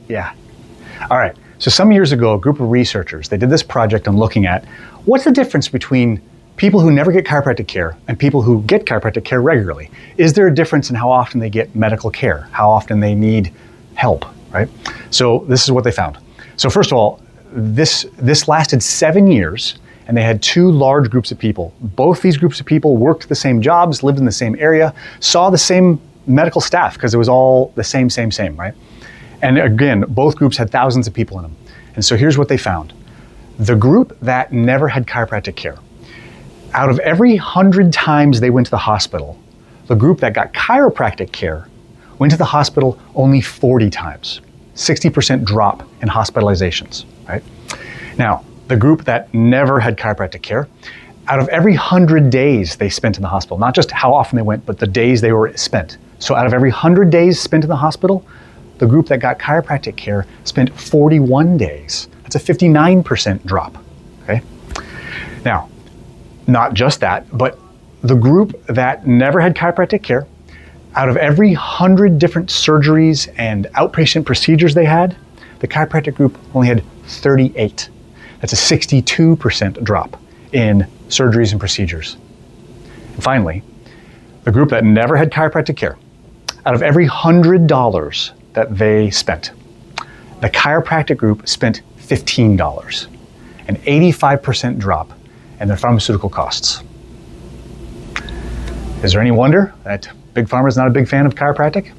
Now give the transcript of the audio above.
Yeah. All right. So some years ago, a group of researchers, they did this project on looking at what's the difference between people who never get chiropractic care and people who get chiropractic care regularly. Is there a difference in how often they get medical care, how often they need help, right? So this is what they found. So first of all, this lasted 7 years, and they had 2 large groups of people. Both these groups of people worked the same jobs, lived in the same area, saw the same medical staff because it was all the same, right? And again, both groups had thousands of people in them. And so here's what they found. The group that never had chiropractic care, out of every 100 times they went to the hospital, the group that got chiropractic care went to the hospital only 40 times, 60% drop in hospitalizations, right? Now, the group that never had chiropractic care, out of every 100 days they spent in the hospital, not just how often they went, but the days they were spent. So out of every 100 days spent in the hospital, the group that got chiropractic care spent 41 days. That's a 59% drop, okay? Now, not just that, but the group that never had chiropractic care, out of every 100 different surgeries and outpatient procedures they had, the chiropractic group only had 38. That's a 62% drop in surgeries and procedures. And finally, the group that never had chiropractic care, out of every $100 that they spent, the chiropractic group spent $15, an 85% drop in their pharmaceutical costs. Is there any wonder that Big Pharma is not a big fan of chiropractic?